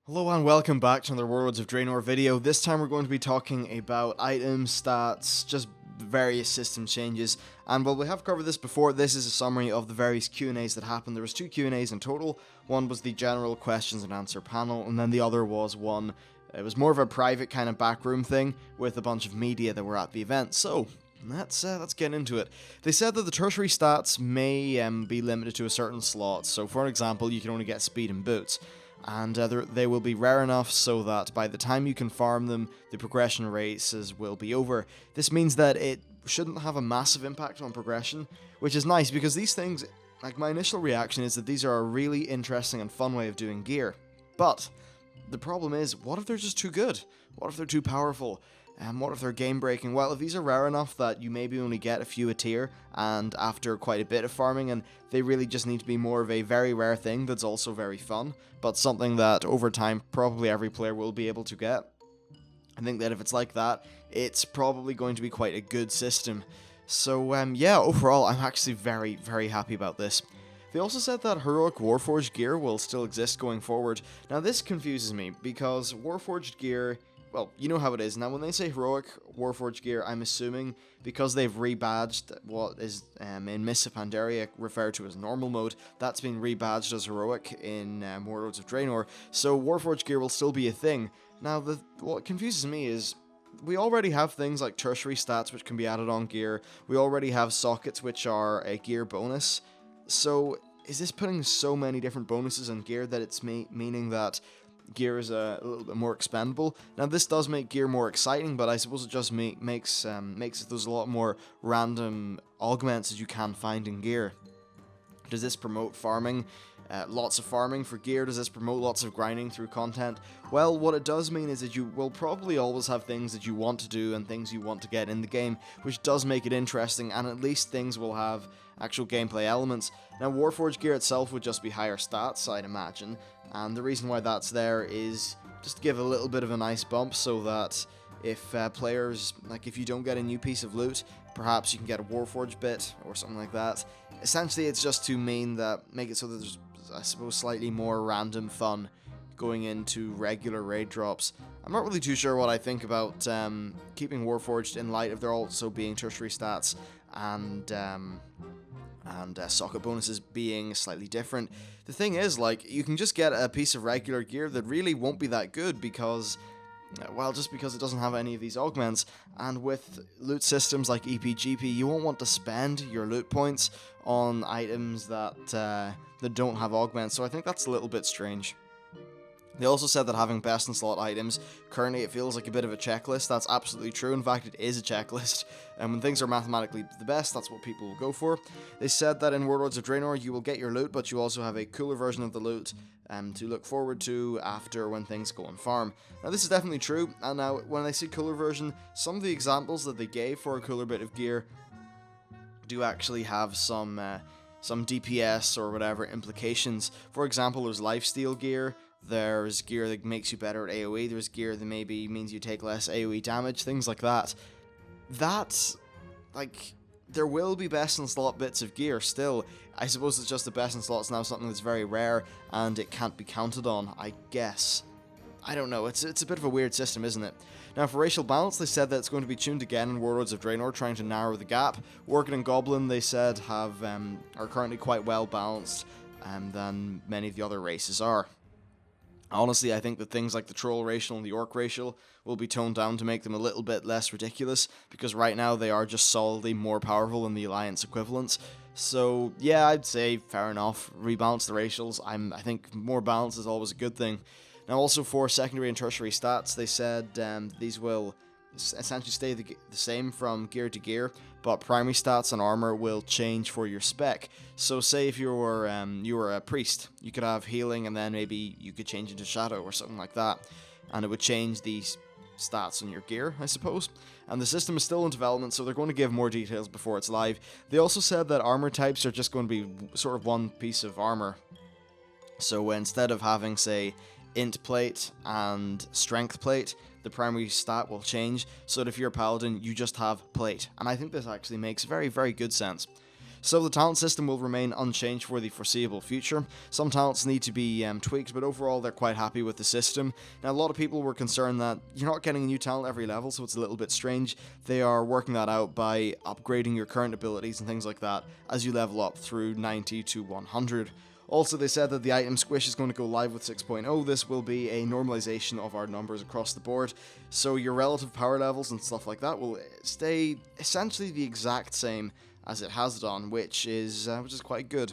Hello and welcome back to another Warlords of Draenor video. This time we're going to be talking about items, stats, just various system changes. And while we have covered this before, this is a summary of the various Q&As that happened. There was 2 Q&As in total. One was the general questions and answer panel, and then the other was one, it was more of a private kind of backroom thing with a bunch of media that were at the event. So let's get into it. They said that the tertiary stats may be limited to a certain slot. So for example, you can only get speed and boots. And they will be rare enough so that by the time you can farm them, the progression races will be over. This means that it shouldn't have a massive impact on progression, which is nice because these things, like my initial reaction is that these are a really interesting and fun way of doing gear. But the problem is, what if they're just too good? What if they're too powerful? And what if they're game breaking? Well, if these are rare enough that you maybe only get a few a tier, and after quite a bit of farming, and they really just need to be more of a very rare thing that's also very fun, but something that over time probably every player will be able to get. I think that if it's like that, it's probably going to be quite a good system. So yeah, overall I'm actually very, very happy about this. They also said that heroic Warforged gear will still exist going forward. Now this confuses me, because Warforged gear, well, you know how it is. Now, when they say heroic Warforged gear, I'm assuming because they've rebadged what is in Mists of Pandaria referred to as normal mode, that's been rebadged as heroic in Warlords of Draenor, so Warforged gear will still be a thing. Now, what confuses me is we already have things like tertiary stats which can be added on gear, we already have sockets which are a gear bonus, so is this putting so many different bonuses on gear that it's meaning that gear is a little bit more expendable? Now this does make gear more exciting, but I suppose it just makes it there's a lot more random augments that you can find in gear. Does this promote farming? Lots of farming for gear? Does this promote lots of grinding through content? Well, what it does mean is that you will probably always have things that you want to do and things you want to get in the game, which does make it interesting, and at least things will have actual gameplay elements. Now, Warforged gear itself would just be higher stats, I'd imagine, and the reason why that's there is just to give a little bit of a nice bump so that if players, like if you don't get a new piece of loot, perhaps you can get a Warforged bit or something like that. Essentially, it's just to make it so that there's, I suppose, slightly more random fun going into regular raid drops. I'm not really too sure what I think about keeping Warforged in light of there also being tertiary stats and socket bonuses being slightly different. The thing is, like, you can just get a piece of regular gear that really won't be that good because, well, just because it doesn't have any of these augments, and with loot systems like EPGP, you won't want to spend your loot points on items that don't have augments, so I think that's a little bit strange. They also said that having best in slot items, currently it feels like a bit of a checklist. That's absolutely true. In fact, it is a checklist. And when things are mathematically the best, that's what people will go for. They said that in Warlords of Draenor, you will get your loot, but you also have a cooler version of the loot to look forward to after when things go on farm. Now, this is definitely true. And now, when I say cooler version, some of the examples that they gave for a cooler bit of gear do actually have some DPS or whatever implications. For example, there's lifesteal gear. There's gear that makes you better at AoE, there's gear that maybe means you take less AoE damage, things like that. That's, like, there will be best in slot bits of gear still. I suppose it's just the best in slot's now something that's very rare, and it can't be counted on, I guess. I don't know, it's a bit of a weird system, isn't it? Now, for racial balance, they said that it's going to be tuned again in Warlords of Draenor, trying to narrow the gap. Worgen and Goblin, they said, are currently quite well balanced than many of the other races are. Honestly, I think that things like the Troll racial and the Orc racial will be toned down to make them a little bit less ridiculous, because right now they are just solidly more powerful than the Alliance equivalents. So, yeah, I'd say fair enough, rebalance the racials. I think more balance is always a good thing. Now, also for secondary and tertiary stats, they said these will essentially stay the same from gear to gear, but primary stats and armor will change for your spec. So say if you were a priest, you could have healing and then maybe you could change into shadow or something like that, and it would change these stats on your gear, I suppose. And the system is still in development, so they're going to give more details before it's live. They also said that armor types are just going to be sort of one piece of armor. So instead of having, say, int plate and strength plate, the primary stat will change, so that if you're a paladin, you just have plate. And I think this actually makes very, very good sense. So the talent system will remain unchanged for the foreseeable future. Some talents need to be tweaked, but overall they're quite happy with the system. Now a lot of people were concerned that you're not getting a new talent every level, so it's a little bit strange. They are working that out by upgrading your current abilities and things like that as you level up through 90 to 100. Also, they said that the item squish is going to go live with 6.0. This will be a normalization of our numbers across the board, so your relative power levels and stuff like that will stay essentially the exact same as it has done, which is quite good.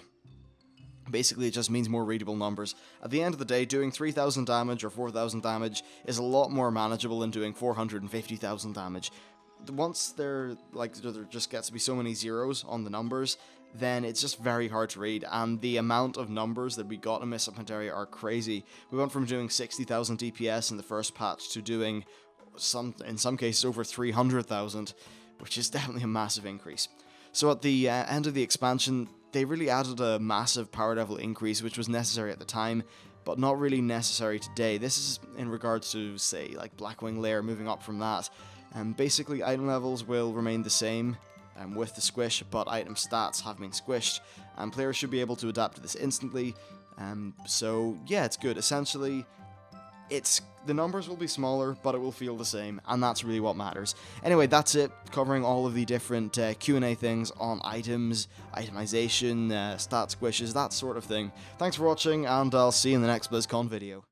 Basically, it just means more readable numbers. At the end of the day, doing 3,000 damage or 4,000 damage is a lot more manageable than doing 450,000 damage. Once there just gets to be so many zeros on the numbers, then it's just very hard to read, and the amount of numbers that we got in Mists of Pandaria are crazy. We went from doing 60,000 DPS in the first patch to doing, in some cases, over 300,000, which is definitely a massive increase. So at the end of the expansion, they really added a massive power level increase, which was necessary at the time, but not really necessary today. This is in regards to, say, like Blackwing Lair, moving up from that. Basically, item levels will remain the same with the squish, but item stats have been squished, and players should be able to adapt to this instantly. So yeah, it's good. Essentially, the numbers will be smaller, but it will feel the same, and that's really what matters. Anyway, that's it, covering all of the different Q&A things on items, itemization, stat squishes, that sort of thing. Thanks for watching, and I'll see you in the next BlizzCon video.